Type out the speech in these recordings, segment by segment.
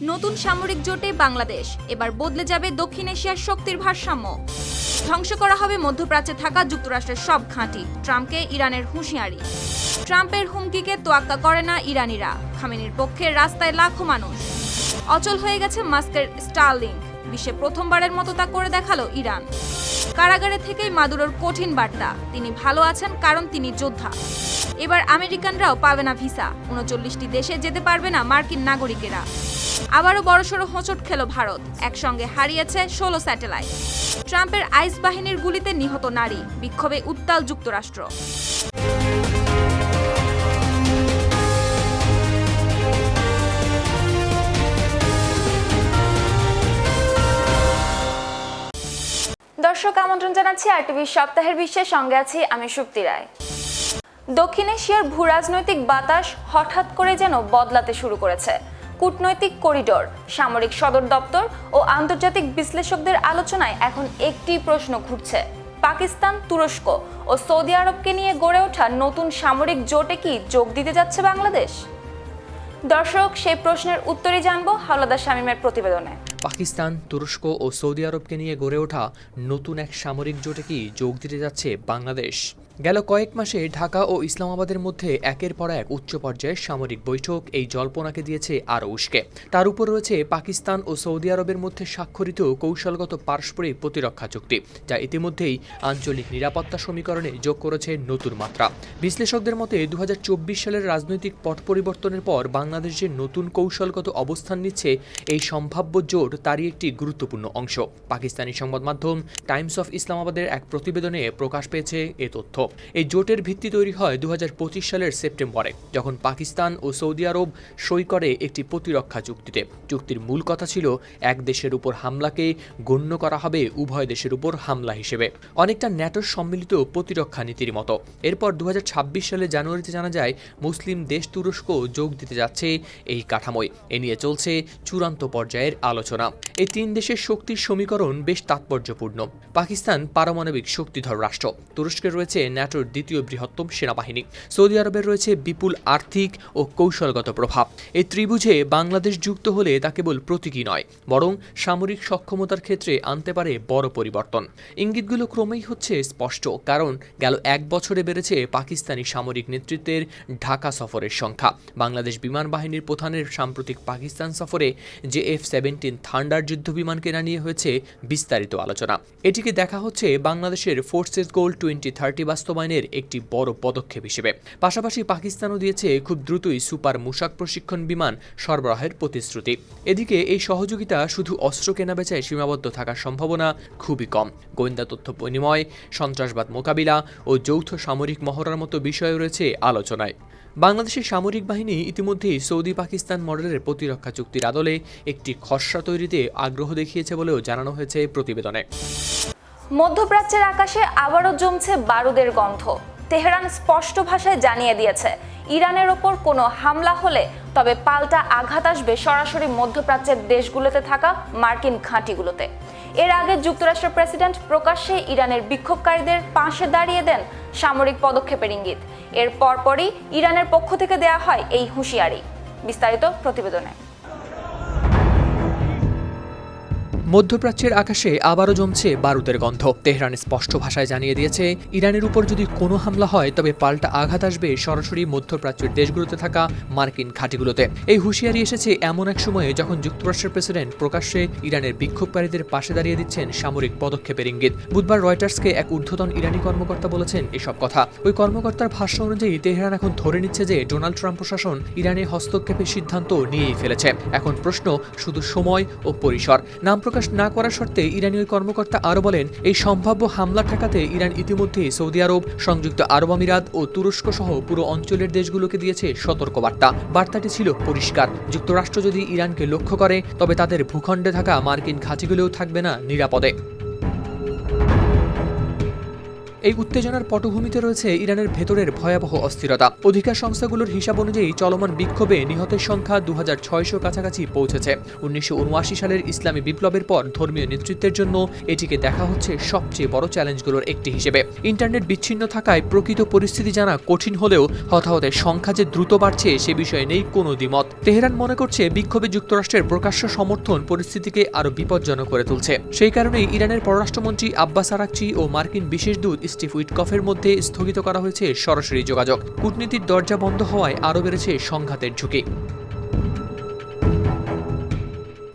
নতুন সামরিক জোটে বাংলাদেশ, এবার বদলে যাবে দক্ষিণ এশিয়ার শক্তির ভারসাম্য। ধ্বংস করা হবে মধ্যপ্রাচ্যে থাকা যুক্তরাষ্ট্রের সব ঘাঁটি, ট্রাম্পকে ইরানের হুঁশিয়ারি। ট্রাম্পের হুমকিকে তোয়াক্কা করে না ইরানিরা, খামেনির পক্ষে রাস্তায় লাখো মানুষ। অচল হয়ে গেছে মাস্কের স্টারলিংক, বিশ্বে প্রথমবারের মতো তা করে দেখালো ইরান। কারাগারে থেকেই মাদুরোর কঠিন বার্তা, তিনি ভালো আছেন কারণ তিনি যোদ্ধা। এবার আমেরিকানরাও পাবে না ভিসা, ৩৯টি দেশে যেতে পারবে না মার্কিন নাগরিকেরা। আবারও বড়সড় হোঁচট খেল ভারত, একসঙ্গে হারিয়েছে ১৬ স্যাটেলাইট। ট্রাম্পের আইস বাহিনীর গুলিতে নিহত নারী, বিক্ষোভে উত্তাল যুক্তরাষ্ট্র। দর্শক, আমন্ত্রণ জানাচ্ছি আরটিভি সপ্তাহের বিশ্বের সঙ্গে আছি আমি সুপ্তি রায়। দক্ষিণ এশিয়ার ভূরাজনৈতিক বাতাস হঠাৎ করে যেন বদলাতে শুরু করেছে। কূটনৈতিক করিডোর, সামরিক সদর দপ্তর ও আন্তর্জাতিক বিশ্লেষকদের আলোচনায় এখন একটি প্রশ্ন ঘুরছে: পাকিস্তান, তুরস্ক ও সৌদি আরবকে নিয়ে গড়ে ওঠা নতুন সামরিক জোটে কি যোগ দিতে যাচ্ছে বাংলাদেশ? দর্শক, সেই প্রশ্নের উত্তরই জানবো হাওলাদার শামীমের প্রতিবেদনে। পাকিস্তান, তুরস্ক ও সৌদি আরবকে নিয়ে গড়ে ওঠা নতুন এক সামরিক জোটে কি যোগ দিতে যাচ্ছে বাংলাদেশ? গেল কয়েক মাসে ঢাকা ও ইসলামাবাদের মধ্যে একের পর এক উচ্চ পর্যায়ের সামরিক বৈঠক এই জল্পনাকে দিয়েছে আরও উস্কে। তার উপর রয়েছে পাকিস্তান ও সৌদি আরবের মধ্যে স্বাক্ষরিত কৌশলগত পারস্পরিক প্রতিরক্ষা চুক্তি, যা ইতিমধ্যেই আঞ্চলিক নিরাপত্তা সমীকরণে যোগ করেছে নতুন মাত্রা। বিশ্লেষকদের মতে ২০২৪ সালের রাজনৈতিক পট পরিবর্তনের পর বাংলাদেশ যে নতুন কৌশলগত অবস্থান নিচ্ছে, এই সম্ভাব্য জোট তারই একটি গুরুত্বপূর্ণ অংশ। পাকিস্তানি সংবাদ মাধ্যম টাইমস অফ ইসলামাবাদের এক প্রতিবেদনে প্রকাশ পেয়েছে এ তথ্য। এই জোটের ভিত্তি তৈরি হয় ২০২৫ সালের সেপ্টেম্বরে, যখন পাকিস্তান ও সৌদি আরব সই করে একটি প্রতিরক্ষা চুক্তিতে। চুক্তির মূল কথা ছিল এক দেশের উপর হামলাকে গণ্য করা হবে উভয় দেশের উপর হামলা হিসেবে, অনেকটা ন্যাটোর সম্মিলিত প্রতিরক্ষা নীতির মতো। এরপর ২০২৬ সালে জানুয়ারিতে জানা যায় মুসলিম দেশ তুরস্ক যোগ দিতে যাচ্ছে এই কাঠামোয়। এ নিয়ে চলছে চূড়ান্ত পর্যায়ের আলোচনা। এই তিন দেশের শক্তির সমীকরণ বেশ তাৎপর্যপূর্ণ। পাকিস্তান পারমাণবিক শক্তিধর রাষ্ট্র, তুরস্কের রয়েছে ন্যাটোর দ্বিতীয় বৃহত্তম সেনাবাহিনী, সৌদি আরবের রয়েছে বিপুল আর্থিক ও কৌশলগত প্রভাব। এই ত্রিভুজে বাংলাদেশ যুক্ত হলে তা কেবল প্রতীকী নয়, বরং সামরিক সক্ষমতার ক্ষেত্রে আনতে পারে বড় পরিবর্তন। ইঙ্গিতগুলো ক্রমেই হচ্ছে স্পষ্ট, কারণ গেল এক বছরে বেড়েছে পাকিস্তানি সামরিক নেতৃত্বের ঢাকা সফরের সংখ্যা। বাংলাদেশ বিমান বাহিনীর প্রধানের সাম্প্রতিক পাকিস্তান সফরে JF-17 থান্ডার যুদ্ধ বিমান কেনা নিয়ে হয়েছে বিস্তারিত আলোচনা। এটিকে দেখা হচ্ছে বাংলাদেশের ফোর্সেস গোল 2030 বাস্তবায়নের একটি বড় পদক্ষেপ হিসেবে। পাশাপাশি পাকিস্তানও দিয়েছে খুব দ্রুতই সুপার মুশাক প্রশিক্ষণ বিমান সরবরাহের প্রতিশ্রুতি। এদিকে এই সহযোগিতা শুধু অস্ত্র কেনাবেচায় সীমাবদ্ধ থাকার সম্ভাবনা খুবই কম। গোয়েন্দা তথ্য বিনিময়, সন্ত্রাসবাদ মোকাবিলা ও যৌথ সামরিক মহড়ার মতো বিষয় রয়েছে আলোচনায়। বাংলাদেশের সামরিক বাহিনী ইতিমধ্যেই সৌদি পাকিস্তান মডেলের প্রতিরক্ষা চুক্তির আদলে একটি খসড়া তৈরিতে আগ্রহ দেখিয়েছে বলেও জানানো হয়েছে প্রতিবেদনে। মধ্যপ্রাচ্যের আকাশে আবারও জমছে বারুদের গন্ধ। তেহরান স্পষ্ট ভাষায় জানিয়ে দিয়েছে, ইরানের ওপর কোনো হামলা হলে তবে পাল্টা আঘাত আসবে সরাসরি মধ্যপ্রাচ্যের দেশগুলোতে থাকা মার্কিন ঘাঁটিগুলোতে। এর আগে যুক্তরাষ্ট্রের প্রেসিডেন্ট প্রকাশ্যে ইরানের বিক্ষোভকারীদের পাশে দাঁড়িয়ে দেন সামরিক পদক্ষেপের ইঙ্গিত। এর পরপরই ইরানের পক্ষ থেকে দেয়া হয় এই হুঁশিয়ারি। বিস্তারিত প্রতিবেদনে। মধ্যপ্রাচ্যের আকাশে আবারও জমছে বারুদের গন্ধ। তেহরান স্পষ্ট ভাষায় জানিয়ে দিয়েছে, ইরানের উপর যদি কোনো হামলা হয় তবে পাল্টা আঘাত আসবে সরাসরি মধ্যপ্রাচ্যের দেশগুলোতে থাকা মার্কিন ঘাঁটিগুলোতে। এই হুঁশিয়ারি এসেছে এমন এক সময়ে যখন যুক্তরাষ্ট্রের প্রেসিডেন্ট প্রকাশ্যে ইরানের বিক্ষোভকারীদের পাশে দাঁড়িয়ে দিচ্ছেন সামরিক পদক্ষেপের ইঙ্গিত। বুধবার রয়টার্সকে এক ঊর্ধ্বতন ইরানি কর্মকর্তা বলেছেন এসব কথা। ওই কর্মকর্তার ভাষ্য অনুযায়ী তেহরান এখন ধরে নিচ্ছে যে ডোনাল্ড ট্রাম্প প্রশাসন ইরানে হস্তক্ষেপের সিদ্ধান্ত নিয়েই ফেলেছে। এখন প্রশ্ন শুধু সময় ও পরিসর। নাম প্রকাশ না করার শর্তে ইরানি ওই কর্মকর্তা আরও বলেন, এই সম্ভাব্য হামলা ঠেকাতে ইরান ইতিমধ্যেই সৌদি আরব, সংযুক্ত আরব আমিরাত ও তুরস্ক সহ পুরো অঞ্চলের দেশগুলোকে দিয়েছে সতর্কবার্তা। বার্তাটি ছিল পরিষ্কার: যুক্তরাষ্ট্র যদি ইরানকে লক্ষ্য করে তবে তাদের ভূখণ্ডে থাকা মার্কিন ঘাঁটিগুলোও থাকবে না নিরাপদে। এই উত্তেজনার পটভূমিতে রয়েছে ইরানের ভেতরের ভয়াবহ অস্থিরতা। অধিকার সংস্থাগুলোর হিসাব অনুযায়ী চলমান বিক্ষোভে নিহতের সংখ্যা 2600 কাছাকাছি পৌঁছেছে। 1979 সালের ইসলামী বিপ্লবের পর ধর্মীয় নেতৃত্বের জন্য এটিকে দেখা হচ্ছে সবচেয়ে বড় চ্যালেঞ্জগুলোর একটি হিসেবে। ইন্টারনেট বিচ্ছিন্ন থাকায় প্রকৃত পরিস্থিতি জানা কঠিন হলেও হতাহতের সংখ্যা যে দ্রুত বাড়ছে সে বিষয়ে নেই কোনো দ্বিমত। তেহরান মনে করছে বিক্ষোভে যুক্তরাষ্ট্রের প্রকাশ্য সমর্থন পরিস্থিতিকে আরও বিপজ্জনক করে তুলছে। সেই কারণেই ইরানের পররাষ্ট্রমন্ত্রী আব্বাস আরাকচি ও মার্কিন বিশেষ দূত স্টিভ উইটকফের মধ্যে স্থগিত করা হয়েছে সরাসরি যোগাযোগ। কূটনীতির দরজা বন্ধ হওয়ায় আরও বেড়েছে সংঘাতের ঝুঁকি।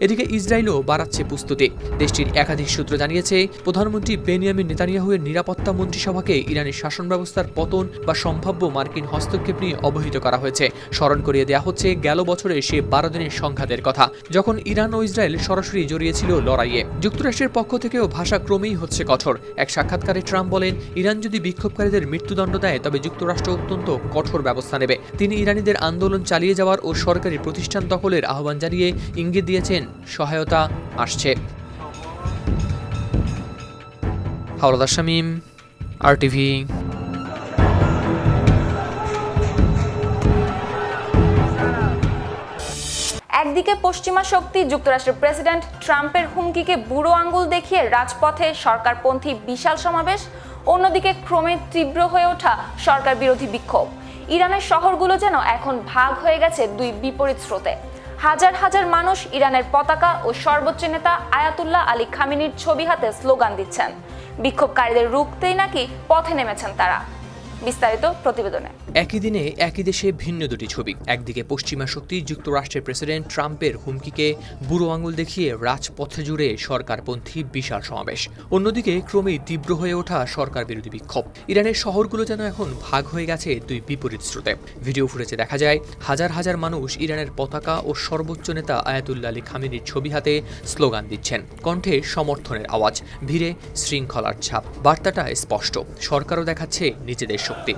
এদিকে ইসরায়েলও বাড়াচ্ছে প্রস্তুতি। দেশটির একাধিক সূত্র জানিয়েছে, প্রধানমন্ত্রী বেনিয়ামিন নেতানিয়াহুর নিরাপত্তা মন্ত্রিসভাকে ইরানের শাসন ব্যবস্থার পতন বা সম্ভাব্য মার্কিন হস্তক্ষেপ নিয়ে অবহিত করা হয়েছে। স্মরণ করিয়ে দেওয়া হচ্ছে গেল বছরে সে 12 দিনের সংঘাতের কথা, যখন ইরান ও ইসরায়েল সরাসরি জড়িয়েছিল লড়াইয়ে। যুক্তরাষ্ট্রের পক্ষ থেকেও ভাষা ক্রমেই হচ্ছে কঠোর। এক সাক্ষাৎকারে ট্রাম্প বলেন, ইরান যদি বিক্ষোভকারীদের মৃত্যুদণ্ড দেয় তবে যুক্তরাষ্ট্র অত্যন্ত কঠোর ব্যবস্থা নেবে। তিনি ইরানিদের আন্দোলন চালিয়ে যাওয়ার ও সরকারি প্রতিষ্ঠান দখলের আহ্বান জানিয়ে ইঙ্গিত দিয়েছেন সহায়তা আসছে। হাওলাদার শামীম, RTV। একদিকে পশ্চিমা শক্তি যুক্তরাষ্ট্রের প্রেসিডেন্ট ট্রাম্পের হুমকিকে বুড়ো আঙ্গুল দেখিয়ে রাজপথে সরকারপন্থী বিশাল সমাবেশ, অন্যদিকে ক্রমে তীব্র হয়ে ওঠা সরকার বিরোধী বিক্ষোভ। ইরানের শহরগুলো যেন এখন ভাগ হয়ে গেছে দুই বিপরীত স্রোতে। হাজার হাজার মানুষ ইরানের পতাকা ও সর্বোচ্চ নেতা আয়াতুল্লাহ আলী খামেনির ছবি হাতে স্লোগান দিচ্ছেন। বিক্ষোভকারীদের রুখতেই নাকি পথে নেমেছেন তারা। বিস্তারিত প্রতিবেদনে। একই দিনে একই দেশে ভিন্ন দুটি ছবি। একদিকে পশ্চিমা শক্তি যুক্তরাষ্ট্রের প্রেসিডেন্ট ট্রাম্পের হুমকিকে বুড়ো আঙুল দেখিয়ে রাজপথে জুড়ে সরকারপন্থী বিশাল সমাবেশ, অন্যদিকে ক্রমেই তীব্র হয়ে ওঠা সরকার বিরোধী বিক্ষোভ। ইরানের শহরগুলো যেন এখন ভাগ হয়ে গেছে দুই বিপরীত স্রোতে। ভিডিও ফুটেজে দেখা যায় হাজার হাজার মানুষ ইরানের পতাকা ও সর্বোচ্চ নেতা আয়াতুল্লাহ আলী খামেনির ছবি হাতে স্লোগান দিচ্ছেন, কণ্ঠে সমর্থনের আওয়াজ, ভিড়ে শৃঙ্খলার ছাপ। বার্তাটা স্পষ্ট, সরকারও দেখাচ্ছে নিজেদের শক্তি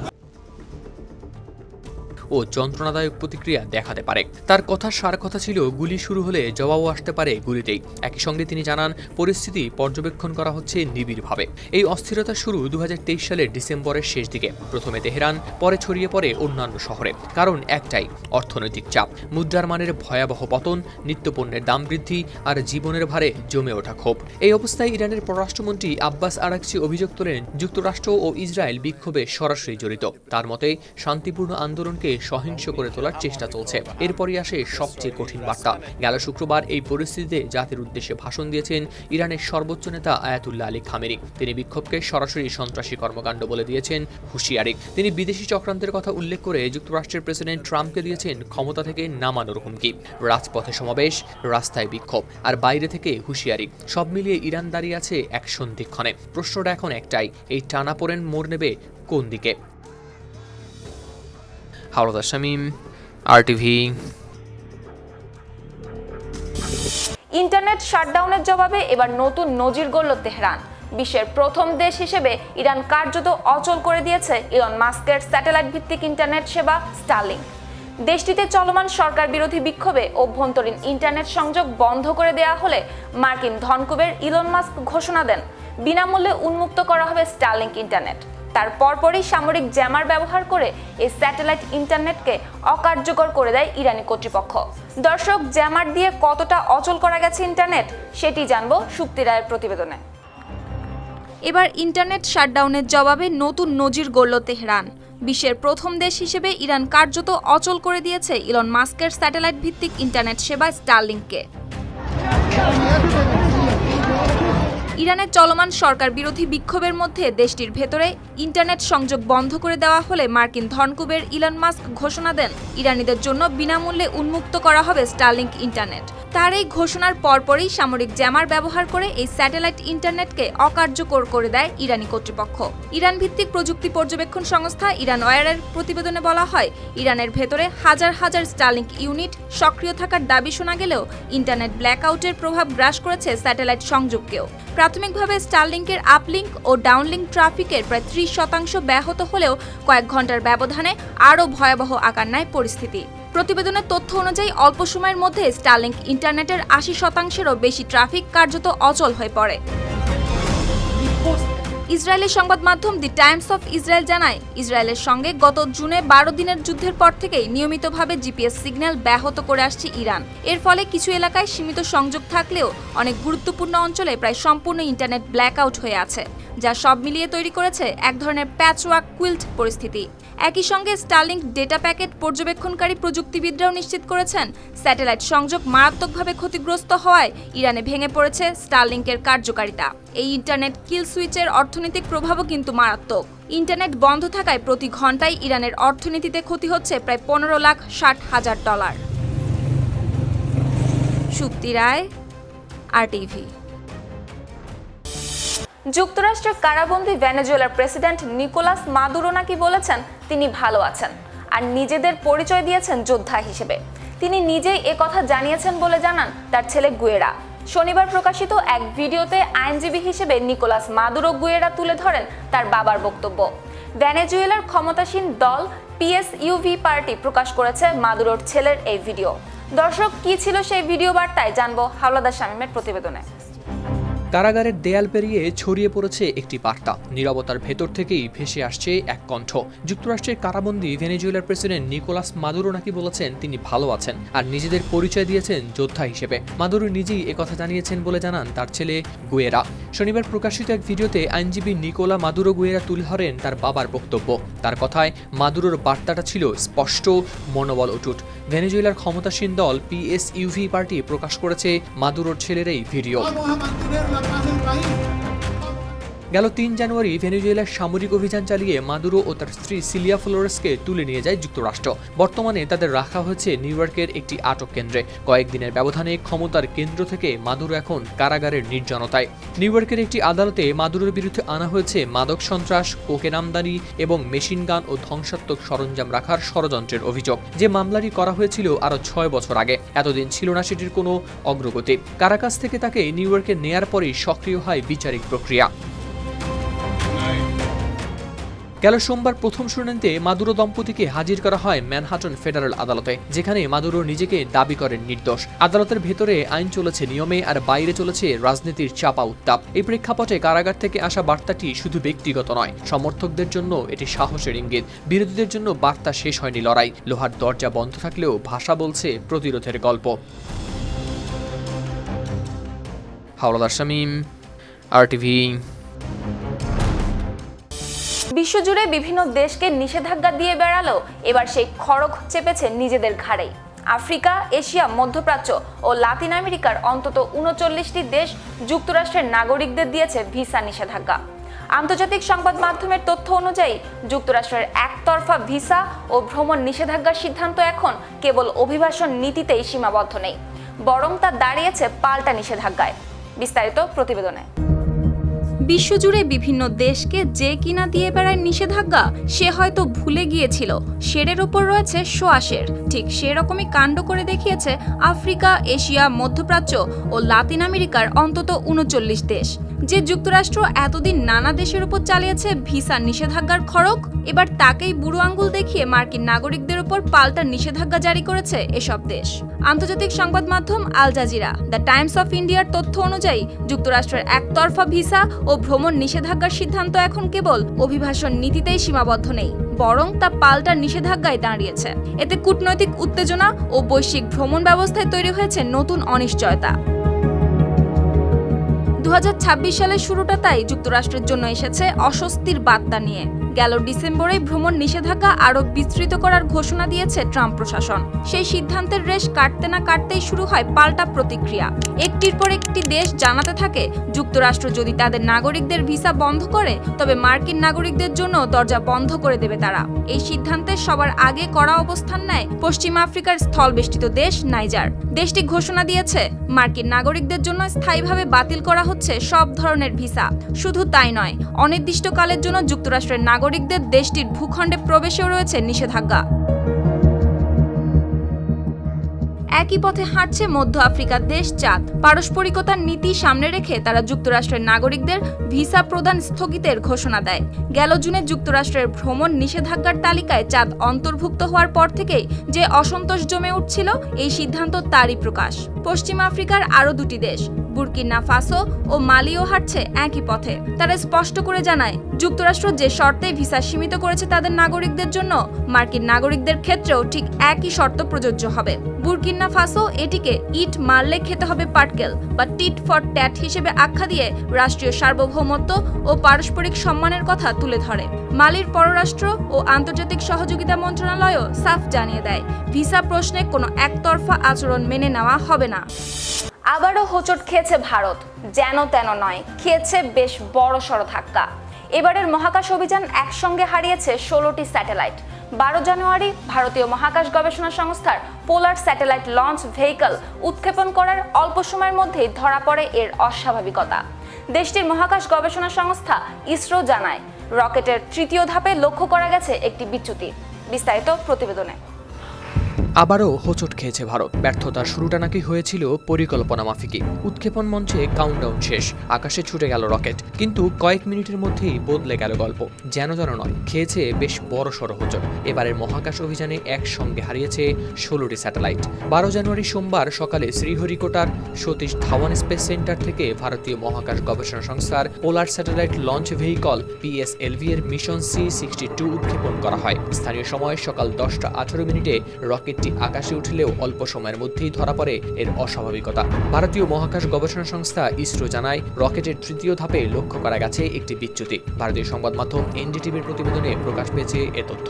ও যন্ত্রণাদায়ক প্রতিক্রিয়া দেখাতে পারে। তার কথার সার কথা ছিল, গুলি শুরু হলে জবাবও আসতে পারে গুলিতেই। একই সঙ্গে তিনি জানান, পরিস্থিতি পর্যবেক্ষণ করা হচ্ছে নিবিড়ভাবে। এই অস্থিরতা শুরু 2023 সালের ডিসেম্বরের শেষ দিকে। প্রথমে তেহরান, পরে ছড়িয়ে পড়ে অন্যান্য শহরে। কারণ একটাই, অর্থনৈতিক চাপ, মুদ্রার মানের ভয়াবহ পতন, নিত্যপণ্যের দাম বৃদ্ধি আর জীবনের ভারে জমে ওঠা ক্ষোভ। এই অবস্থায় ইরানের পররাষ্ট্রমন্ত্রী আব্বাস আরাকচি অভিযোগ তোলেন, যুক্তরাষ্ট্র ও ইসরায়েল বিক্ষোভে সরাসরি জড়িত। তার মতে, শান্তিপূর্ণ আন্দোলনকে সহিংস করে তোলার চেষ্টা চলছে। এরপরই আসে সবচেয়ে কঠিন বার্তা। গেল শুক্রবার এই পরিস্থিতিতে জাতির উদ্দেশ্যে ভাষণ দিয়েছেন ইরানের সর্বোচ্চ নেতা আয়াতুল্লাহ আলী খামেনি। তিনি বিক্ষোভকে সরাসরি সন্ত্রাসী কর্মকাণ্ড বলে দিয়েছেন হুঁশিয়ারি। তিনি বিদেশি চক্রান্তের কথা উল্লেখ করে যুক্তরাষ্ট্রের প্রেসিডেন্ট ট্রাম্পকে দিয়েছেন ক্ষমতা থেকে নামানোর হুমকি। রাজপথে সমাবেশ, রাস্তায় বিক্ষোভ আর বাইরে থেকে হুঁশিয়ারি, সব মিলিয়ে ইরান দাঁড়িয়ে আছে এক সন্ধিক্ষণে। প্রশ্নটা এখন একটাই, এই টানাপোড়েন মোড় নেবে কোন দিকে? হাওলাদার শামীম, RTV। ইন্টারনেট শাটডাউনের জবাবে এবার নতুন নজির গড়ল তেহরান। বিশ্বের প্রথম দেশ হিসেবে ইরান কার্যত অচল করে দিয়েছে ইলন মাস্কের স্যাটেলাইট ভিত্তিক ইন্টারনেট সেবা স্টারলিংক। দেশটিতে চলমান সরকার বিরোধী বিক্ষোভে অভ্যন্তরীণ ইন্টারনেট সংযোগ বন্ধ করে দেওয়া হলে মার্কিন ধনকুবের ইলন মাস্ক ঘোষণা দেন, বিনামূল্যে উন্মুক্ত করা হবে স্টারলিংক ইন্টারনেট। তার পরপরই সামরিক জ্যামার ব্যবহার করে এই স্যাটেলাইট ইন্টারনেটকে অকার্যকর করে দেয় ইরানি কর্তৃপক্ষ। দর্শক, জ্যামার দিয়ে কতটা অচল করা গেছে ইন্টারনেট সেটি জানবো সুপ্তি রায়ের প্রতিবেদনে। এবার ইন্টারনেট শাটডাউনের জবাবে নতুন নজির গড়ল তেহরান। বিশ্বের প্রথম দেশ হিসেবে ইরান কার্যত অচল করে দিয়েছে ইলন মাস্কের স্যাটেলাইট ভিত্তিক ইন্টারনেট সেবা স্টারলিংককে। ইরানের চলমান সরকার বিরোধী বিক্ষোভের মধ্যে দেশটির ভেতরে ইন্টারনেট সংযোগ বন্ধ করে দেওয়া হলে মার্কিন ধনকুবের ইলন মাস্ক ঘোষণা দেন, ইরানিদের জন্য বিনামূল্যে উন্মুক্ত করা হবে স্টারলিংক ইন্টারনেট। তার এই ঘোষণার পরপরই সামরিক জ্যামার ব্যবহার করে এই স্যাটেলাইট ইন্টারনেটকে অকার্যকর করে দেয় ইরানি কর্তৃপক্ষ। ইরান ভিত্তিক প্রযুক্তি পর্যবেক্ষণ সংস্থা ইরান ওয়্যারের প্রতিবেদনে বলা হয়, ইরানের ভেতরে হাজার হাজার স্টারলিংক ইউনিট সক্রিয় থাকার দাবি শোনা গেলেও ইন্টারনেট ব্ল্যাকআউটের প্রভাব গ্রাস করেছে স্যাটেলাইট সংযোগকেও। প্রাথমিকভাবে স্টারলিংকের আপলিংক ও ডাউনলিংক ট্রাফিকের প্রায় 30% ব্যাহত হলেও কয়েক ঘন্টার ব্যবধানে আরও ভয়াবহ আকার নেয় পরিস্থিতি। প্রতিবেদনের তথ্য অনুযায়ী অল্প সময়ের মধ্যে স্টারলিংক ইন্টারনেটের 80%-এরও বেশি ট্রাফিক কার্যত অচল হয়ে পড়ে। ইসরায়েলের সংবাদ মাধ্যম দি টাইমস অফ ইসরায়েল জানায়, ইসরায়েলের সঙ্গে গত জুনে 12 দিনের যুদ্ধের পর থেকেই নিয়মিতভাবে জিপিএস সিগন্যাল ব্যাহত করে আসছে ইরান। এর ফলে কিছু এলাকায় সীমিত সংযোগ থাকলেও অনেক গুরুত্বপূর্ণ অঞ্চলে প্রায় সম্পূর্ণ ইন্টারনেট ব্ল্যাকআউট হয়ে আছে, যা সব মিলিয়ে তৈরি করেছে এক ধরনের প্যাচওয়ার্ক কুইল্ট পরিস্থিতি। একই সঙ্গে স্টারলিংক ডেটা প্যাকেট পর্যবেক্ষণকারী প্রযুক্তিবিদরাও নিশ্চিত করেছেন, স্যাটেলাইট সংযোগ মারাত্মকভাবে ক্ষতিগ্রস্ত হওয়ায় ইরানে ভেঙে পড়েছে স্টারলিংকের কার্যকারিতা। এই ইন্টারনেট কিল সুইচের অর্থনৈতিক প্রভাবও কিন্তু মারাত্মক। ইন্টারনেট বন্ধ থাকায় প্রতি ঘন্টায় ইরানের অর্থনীতিতে ক্ষতি হচ্ছে প্রায় $15,60,000। সুপ্তি রায়, RTV। যুক্তরাষ্ট্রের কারাবন্দী ভেনেজুয়েলার প্রেসিডেন্ট নিকোলাস মাদুরো নাকি বলেছেন তিনি ভালো আছেন আর নিজেদের পরিচয় দিয়েছেন যোদ্ধা হিসেবে। তিনি নিজেই কথা জানিয়েছেন বলে জানান তার ছেলে গুয়েরা। শনিবার প্রকাশিত এক ভিডিওতে আইনজীবী হিসেবে নিকোলাস মাদুরো গুয়েরা তুলে ধরেন তার বাবার বক্তব্য। ভেনেজুয়েলার ক্ষমতাসীন দল পিএসইউভি পার্টি প্রকাশ করেছে মাদুরোর ছেলের এই ভিডিও। দর্শক, কি ছিল সেই ভিডিও বার্তায় জানবো হাওলাদার শামীমের প্রতিবেদনে। কারাগারের দেয়াল পেরিয়ে ছড়িয়ে পড়েছে একটি বার্তা, নীরবতার ভেতর থেকেই ভেসে আসছে এক কণ্ঠ। যুক্তরাষ্ট্রের কারাবন্দী ভেনেজুয়েলার প্রেসিডেন্ট নিকোলাস মাদুরো নাকি বলেছেন তিনি ভালো আছেন আর নিজেদের পরিচয় দিয়েছেন যোদ্ধা হিসেবে। মাদুরো নিজেই একথা জানিয়েছেন বলে জানান তার ছেলে গুয়েরা। শনিবার প্রকাশিত এক ভিডিওতে আইনজীবী নিকোলা মাদুরো গুয়েরা তুলে ধরেন তার বাবার বক্তব্য। তার কথায় মাদুরোর বার্তাটা ছিল স্পষ্ট, মনোবল অটুট। ভেনেজুয়েলার ক্ষমতাসীন দল পিএসইউভি পার্টি প্রকাশ করেছে মাদুরোর ছেলের এই ভিডিও। গেল 3 জানুয়ারি ভেনেজুয়েলার সামরিক অভিযান চালিয়ে মাদুরো ও তার স্ত্রী সিলিয়া ফ্লোরেসকে তুলে নিয়ে যায় যুক্তরাষ্ট্র। বর্তমানে তাদের রাখা হয়েছে নিউ ইয়র্কের একটি আটক কেন্দ্রে। কয়েকদিনের ব্যবধানে ক্ষমতার কেন্দ্র থেকে মাদুরো এখন কারাগারের নির্জনতায়। নিউ ইয়র্কের একটি আদালতে মাদুরোর বিরুদ্ধে আনা হয়েছে মাদক সন্ত্রাস, কোকেন আমদানি এবং মেশিন গান ও ধ্বংসাত্মক সরঞ্জাম রাখার ষড়যন্ত্রের অভিযোগ, যে মামলাটি করা হয়েছিল আরও 6 বছর আগে। এতদিন ছিল না সেটির কোনো অগ্রগতি। কারাকাস থেকে তাকে নিউ ইয়র্কে নেয়ার পরেই সক্রিয় হয় বিচারিক প্রক্রিয়া। গেল সোমবার প্রথম শুনানিতে মাদুরো দম্পতিকে হাজির করা হয় ম্যানহাটন ফেডারেল আদালতে, যেখানে মাদুরো নিজেকে দাবি করেন নির্দোষ। আদালতের ভেতরে আইন চলেছে নিয়মে আর বাইরে চলেছে রাজনীতির চাপা উত্তাপ। এই প্রেক্ষাপটে কারাগার থেকে আসা বার্তাটি শুধু ব্যক্তিগত নয়, সমর্থকদের জন্য এটি সাহসের ইঙ্গিত। বিরোধীদের জন্য বার্তা শেষ হয়নি লড়াই। লোহার দরজা বন্ধ থাকলেও ভাষা বলছে প্রতিরোধের গল্প। হাওলাদার শামীম, RTV। বিশ্বজুড়ে বিভিন্ন দেশকে নিষেধাজ্ঞা দিয়ে বেড়ালেও এবার সেই খড়গ চেপেছে নিজেদের ঘাড়েই। আফ্রিকা, এশিয়া, মধ্যপ্রাচ্য ও লাতিন আমেরিকার অন্তত 39টি দেশ যুক্তরাষ্ট্রের নাগরিকদের দিয়েছে ভিসা নিষেধাজ্ঞা। আন্তর্জাতিক সংবাদ মাধ্যমের তথ্য অনুযায়ী যুক্তরাষ্ট্রের একতরফা ভিসা ও ভ্রমণ নিষেধাজ্ঞার সিদ্ধান্ত এখন কেবল অভিবাসন নীতিতেই সীমাবদ্ধ নেই, বরং তা দাঁড়িয়েছে পাল্টা নিষেধাজ্ঞায়। বিস্তারিত প্রতিবেদনে। বিশ্বজুড়ে বিভিন্ন দেশকে যে কিনা দিয়ে বেড়ায় নিষেধাজ্ঞা, সে হয়তো ভুলে গিয়েছিল শেরের ওপর রয়েছে সোয়াশের। ঠিক সেরকমই কাণ্ড করে দেখিয়েছে আফ্রিকা, এশিয়া, মধ্যপ্রাচ্য ও লাতিন আমেরিকার অন্তত 39 দেশ। যে যুক্তরাষ্ট্র এতদিন নানা দেশের উপর চালিয়েছে ভিসা নিষেধাজ্ঞার খড়গ, এবার তাকেই বুড়ো আঙ্গুল দেখিয়ে মার্কিন নাগরিকদের উপর পাল্টা নিষেধাজ্ঞা জারি করেছে এসব দেশ। আন্তর্জাতিক সংবাদ মাধ্যম Al Jazeera, the Times of ইন্ডিয়ার তথ্য অনুযায়ী যুক্তরাষ্ট্রের একতরফা ভিসা ও ভ্রমণ নিষেধাজ্ঞার সিদ্ধান্ত এখন কেবল অভিবাসন নীতিতেই সীমাবদ্ধ নেই, বরং তা পাল্টা নিষেধাজ্ঞায় দাঁড়িয়েছে। এতে কূটনৈতিক উত্তেজনা ও বৈশ্বিক ভ্রমণ ব্যবস্থায় তৈরি হয়েছে নতুন অনিশ্চয়তা। 2026 সালের শুরুটা তাই যুক্তরাষ্ট্রের জন্য এসেছে অস্বস্তির বার্তা নিয়ে। গেল ডিসেম্বরে ভ্রমণ নিষেধাজ্ঞা আরও বিস্তৃত করার ঘোষণা দিয়েছে ট্রাম্প প্রশাসন। সেই সিদ্ধান্তের রেশ কাটতে না কাটতেই শুরু হয় পাল্টা প্রতিক্রিয়া। একটির পর একটি দেশ জানাতে থাকে যুক্তরাষ্ট্র যদি তাদের নাগরিকদের ভিসা বন্ধ করে, তবে মার্কিন নাগরিকদের জন্য দরজা বন্ধ করে দেবে তারা। এই সিদ্ধান্তের সবার আগে কড়া অবস্থান নেয় পশ্চিম আফ্রিকার স্থলবেষ্টিত দেশ নাইজার। দেশটি ঘোষণা দিয়েছে মার্কিন নাগরিকদের জন্য স্থায়ীভাবে বাতিল করা হচ্ছে সব ধরনের ভিসা। শুধু তাই নয়, অনির্দিষ্টকালের জন্য যুক্তরাষ্ট্রের নাগরিকদের দেশটির ভূখণ্ডে প্রবেশেও রয়েছে নিষেধাজ্ঞা। একই পথে হাঁটছে মধ্য আফ্রিকার দেশ চাদ। পারস্পরিকতার নীতি সামনে রেখে তারা যুক্তরাষ্ট্রের নাগরিকদের ভিসা প্রদান স্থগিতের ঘোষণা দেয়। গেল জুনে যুক্তরাষ্ট্রের ভ্রমণ নিষেধাজ্ঞার তালিকায় চাদ অন্তর্ভুক্ত হওয়ার পর থেকেই যে অসন্তোষ জমে উঠছিল, এই সিদ্ধান্ত তারই প্রকাশ। পশ্চিম আফ্রিকার আরও দুটি দেশ বুরকিনা ফাসো ও মালিও হাঁটছে একই পথে। তারা স্পষ্ট করে জানায়, যুক্তরাষ্ট্র যে শর্তে ভিসা সীমিত করেছে তাদের নাগরিকদের জন্য, মার্কিন নাগরিকদের ক্ষেত্রেও ঠিক একই শর্ত প্রযোজ্য হবে। বুরকিনা ফাসো এটিকে ইট মারলে খেতে হবে পাটকেল বা টিট ফর ট্যাট হিসেবে আখ্যা দিয়ে রাষ্ট্রীয় সার্বভৌমত্ব ও পারস্পরিক সম্মানের কথা তুলে ধরে। মালির পররাষ্ট্র ও আন্তর্জাতিক সহযোগিতা মন্ত্রণালয়ও সাফ জানিয়ে দেয়, ভিসা প্রশ্নে কোনো একতরফা আচরণ মেনে নেওয়া হবে না। আবারও হোঁচট খেয়েছে ভারত, যেন তেন নয়, খেয়েছে বেশ বড়সড় ধাক্কা। এবারের মহাকাশ অভিযান একসঙ্গে হারিয়েছে 16টি স্যাটেলাইট। 12 জানুয়ারি ভারতীয় মহাকাশ গবেষণা সংস্থার পোলার স্যাটেলাইট লঞ্চ ভেহিকল উৎক্ষেপণ করার অল্প সময়ের মধ্যেই ধরা পড়ে এর অস্বাভাবিকতা। দেশটির মহাকাশ গবেষণা সংস্থা ইসরো জানায়, রকেটের তৃতীয় ধাপে লক্ষ্য করা গেছে একটি বিচ্যুতি। বিস্তারিত প্রতিবেদনে। আবারও হোঁচট খেয়েছে ভারত। ব্যর্থতার শুরুটা নাকি হয়েছিল পরিকল্পনা মাফিকই। উৎক্ষেপণ মঞ্চে কাউন্টডাউন শেষ, আকাশে ছুটে গেল রকেট, কিন্তু কয়েক মিনিটের মধ্যেই বদলে গেল গল্প। যেন নয়, খেয়েছে বেশ বড়সড় হোঁচট। এবারের মহাকাশ অভিযানে একসঙ্গে হারিয়েছে 16টি স্যাটেলাইট। 12 জানুয়ারি সোমবার সকালে শ্রীহরিকোটার সতীশ ধাওয়ান স্পেস সেন্টার থেকে ভারতীয় মহাকাশ গবেষণা সংস্থার polar satellite launch vehicle PSLV এর মিশন C-62 উৎক্ষেপণ করা হয়। স্থানীয় সময় সকাল 10টা 18 মিনিটে রকেটটি আকাশে উঠলেও অল্প সময়ের মধ্যেই ধরা পড়ে এর অস্বাভাবিকতা। ভারতীয় মহাকাশ গবেষণা সংস্থা ইসরো জানায়, রকেটের তৃতীয় ধাপে লক্ষ্য করা গেছে একটি বিচ্যুতি। ভারতীয় সংবাদ মাধ্যম NDTVর প্রতিবেদনে প্রকাশ পেয়েছে এ তথ্য।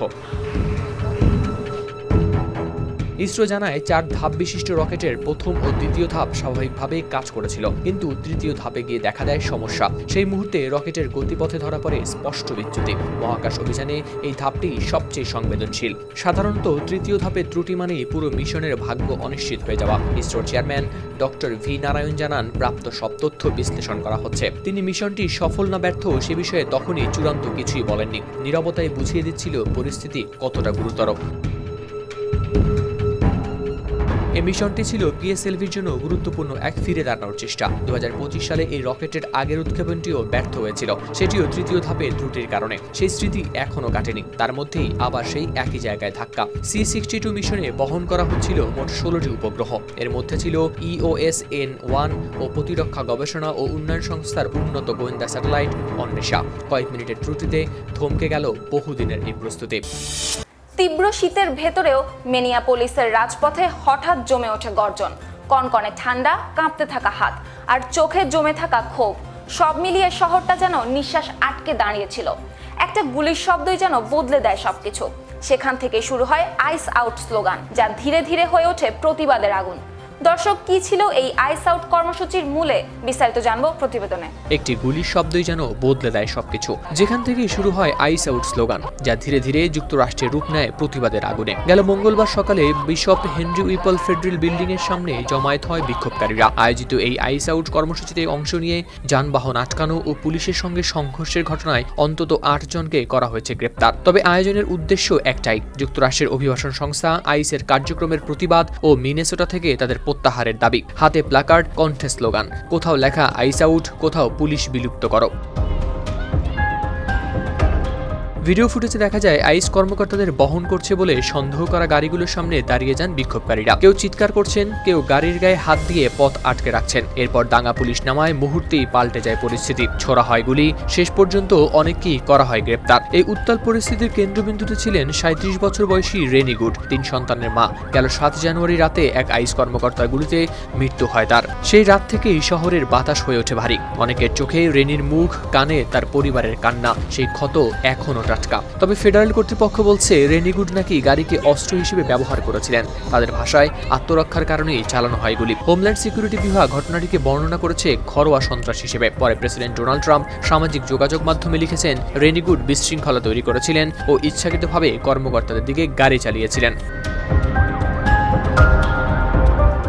ইসরো জানায়, 4 ধাপ বিশিষ্ট রকেটের প্রথম ও দ্বিতীয় ধাপ স্বাভাবিকভাবেই কাজ করেছিল, কিন্তু তৃতীয় ধাপে গিয়ে দেখা দেয় সমস্যা। সেই মুহূর্তে রকেটের গতিপথে ধরা পড়ে স্পষ্ট বিচ্যুতি। মহাকাশ অভিযানে এই ধাপটি সবচেয়ে সংবেদনশীল। সাধারণত তৃতীয় ধাপের ত্রুটি মানেই পুরো মিশনের ভাগ্য অনিশ্চিত হয়ে যাওয়া। ইসরোর চেয়ারম্যান ডক্টর ভি নারায়ণ জানান, প্রাপ্ত সব তথ্য বিশ্লেষণ করা হচ্ছে। তিনি মিশনটি সফল না ব্যর্থ সে বিষয়ে তখনই চূড়ান্ত কিছুই বলেননি। নীরবতায় বুঝিয়ে দিচ্ছিল পরিস্থিতি কতটা গুরুতর। এই মিশনটি ছিল PSLVর জন্য গুরুত্বপূর্ণ এক ফিরে দাঁড়ানোর চেষ্টা। 2025 সালে এই রকেটের আগের উৎক্ষেপণটিও ব্যর্থ হয়েছিল, সেটিও তৃতীয় ধাপের ত্রুটির কারণে। সেই স্মৃতি এখনও কাটেনি, তার মধ্যেই আবার সেই একই জায়গায় ধাক্কা। C-62 মিশনে বহন করা হচ্ছিল মোট 16টি উপগ্রহ। এর মধ্যে ছিল EOS-N-1 ও প্রতিরক্ষা গবেষণা ও উন্নয়ন সংস্থার উন্নত গোয়েন্দা স্যাটেলাইট অন্বেষা। কয়েক মিনিটের ত্রুটিতে থমকে গেল বহুদিনের এই প্রস্তুতি। তীব্র শীতের ভেতরেও মিনিয়াপোলিসের রাজপথে হঠাৎ জমে ওঠে গর্জন, কনকনে ঠান্ডা, কাঁপতে থাকা হাত আর চোখে জমে থাকা ক্ষোভ। সব মিলিয়ে শহরটা যেন নিঃশ্বাস আটকে দাঁড়িয়েছিল। একটা গুলির শব্দই যেন বদলে দেয় সবকিছু। সেখান থেকে শুরু হয় আইস আউট স্লোগান, যা ধীরে ধীরে হয়ে ওঠে প্রতিবাদের আগুন। দর্শক, কি ছিল এই আইস আউট কর্মসূচির মূলে, বিস্তারিত জানবো প্রতিবেদনে। একটি গুলির শব্দই যেন বদলে দেয় সবকিছু। যেখান থেকে শুরু হয় আইস আউট স্লোগান, যা ধীরে ধীরে যুক্তরাষ্ট্রের রূপ নেয় প্রতিবাদের আগুনে। গেল মঙ্গলবার সকালে বিশপ হেনরি উইপল ফেডারেল বিল্ডিং এর সামনে জমায়েত হয় বিক্ষোভকারীরা। আয়োজিত এই আইস আউট কর্মসূচিতে অংশ নিয়ে যানবাহন আটকানো ও পুলিশের সঙ্গে সংঘর্ষের ঘটনায় অন্তত 8 জনকে করা হয়েছে গ্রেপ্তার। তবে আয়োজনের উদ্দেশ্য একটাই, যুক্তরাষ্ট্রের অভিবাসন সংস্থা আইসের কার্যক্রমের প্রতিবাদ ও মিনেসোটা থেকে তাদের প্রত্যাহারের দাবি। হাতে প্ল্যাকার্ড, কণ্ঠে স্লোগান, কোথাও লেখা আইস আউট, কোথাও পুলিশ বিলুপ্ত করো। ভিডিও ফুটেজে দেখা যায় আইস কর্মকর্তাদের বহন করছে বলে সন্দেহ করা গাড়িগুলোর সামনে দাঁড়িয়ে যান বিক্ষোভকারীরা। কেউ চিৎকার করছেন, কেউ গাড়ির গায়ে হাত দিয়ে পথ আটকে রাখছেন। এরপর দাঙ্গা পুলিশ নামায় মুহূর্তেই পাল্টে যায় পরিস্থিতি। ছোড়া হয় গুলি, শেষ পর্যন্ত অনেককেই করা হয় গ্রেপ্তার। এই উত্তাল পরিস্থিতির কেন্দ্রবিন্দুতে ছিলেন 37 বছর বয়সী রেনি গুড, 3 সন্তানের মা। গেল 7 জানুয়ারি রাতে এক আইস কর্মকর্তার গুলিতে মৃত্যু হয় তার। সেই রাত থেকেই শহরের বাতাস হয়ে ওঠে ভারী। অনেকের চোখে রেনির মুখ, কানে তার পরিবারের কান্না, সেই ক্ষত এখনো টাটকা। তবে ফেডারেল কর্তৃপক্ষ বলছে, রেনি গুড নাকি গাড়িকে অস্ত্র হিসেবে ব্যবহার করেছিলেন। তাদের ভাষায় আত্মরক্ষার কারণেই চালানো হয় গুলি। হোমল্যান্ড সিকিউরিটি বিভাগ ঘটনাটিকে বর্ণনা করেছে ঘরোয়া সন্ত্রাস হিসেবে। পরে প্রেসিডেন্ট ডোনাল্ড ট্রাম্প সামাজিক যোগাযোগ মাধ্যমে লিখেছেন, রেনি গুড বিশৃঙ্খলা তৈরি করেছিলেন ও ইচ্ছাকৃতভাবে কর্মকর্তাদের দিকে গাড়ি চালিয়েছিলেন।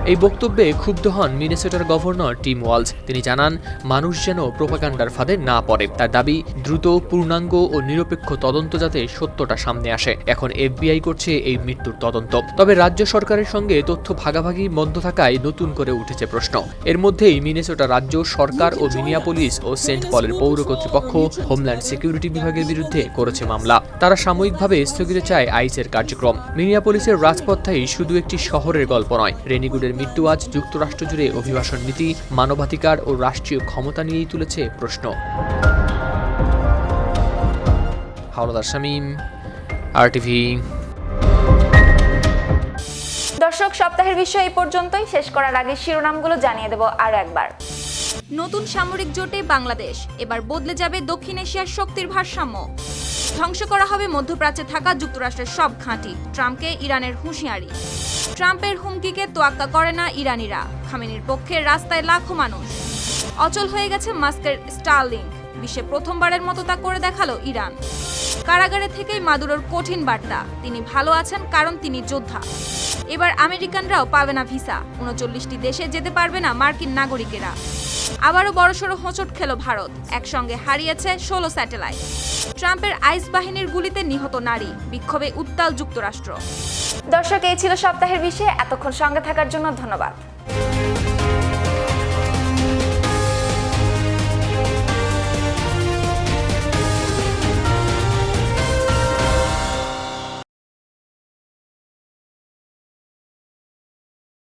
এই বক্তব্যে ক্ষুব্ধ হন মিনেসোটার গভর্নর টিম ওয়ালজ। তিনি জানান, মানুষ যেন প্রোপাগান্ডার ফাঁদে না পড়ে। তার দাবি, দ্রুত, পূর্ণাঙ্গ ও নিরপেক্ষ তদন্ত যাতে সত্যটা সামনে আসে। এখন FBI করছে এই মৃত্যুর তদন্ত। তবে রাজ্য সরকারের সঙ্গে তথ্য ভাগাভাগি বন্ধ থাকায় নতুন করে উঠেছে প্রশ্ন। এর মধ্যেই মিনেসোটা রাজ্য সরকার ও মিনিয়াপোলিস ও সেন্ট পলের পৌর কর্তৃপক্ষ হোমল্যান্ড সিকিউরিটি বিভাগের বিরুদ্ধে করেছে মামলা। তারা সাময়িকভাবে স্থগিত চায় আইসের কার্যক্রম। মিনিয়াপোলিসের রাজপথটাই শুধু একটি শহরের গল্প নয়। রেনিগুডের মৃত্যু আজ যুক্তরাষ্ট্র জুড়ে অভিবাসন নীতি, মানবাধিকার ও রাষ্ট্রীয় ক্ষমতা নিয়েই তুলেছে প্রশ্ন। হাওলাদার শামীম, RTV। দর্শক, সপ্তাহের বিষয় এই পর্যন্তই। শেষ করার আগে শিরোনামগুলো জানিয়ে দেব আরো একবার। নতুন সামরিক জোটে বাংলাদেশ, এবার বদলে যাবে দক্ষিণ এশিয়ার শক্তির ভারসাম্য। ধ্বংস করা হবে মধ্যপ্রাচ্যে থাকা যুক্তরাষ্ট্রের সব ঘাঁটি, ট্রাম্পকে ইরানের হুঁশিয়ারি। ট্রাম্পের হুমকিকে তোয়াক্কা করে না ইরানিরা, খামেনির পক্ষে রাস্তায় লাখো মানুষ। অচল হয়ে গেছে মাস্কের স্টারলিংক, বিশ্বে প্রথমবারের মতো তা করে দেখালো ইরান। কারাগারে থেকেই মাদুরোর কঠিন বার্তা, তিনি ভালো আছেন কারণ তিনি যোদ্ধা। এবার আমেরিকানরাও পাবে না ভিসা, 39টি দেশে যেতে পারবে না মার্কিন নাগরিকেরা। আবারও বড়সড় হোঁচট খেল ভারত, একসঙ্গে হারিয়েছে 16 স্যাটেলাইট। ট্রাম্পের আইস বাহিনীর গুলিতে নিহত নারী, বিক্ষোভে উত্তাল যুক্তরাষ্ট্র। দর্শক, এই ছিল সপ্তাহের বিষয়ে। এতক্ষণ সঙ্গে থাকার জন্য ধন্যবাদ।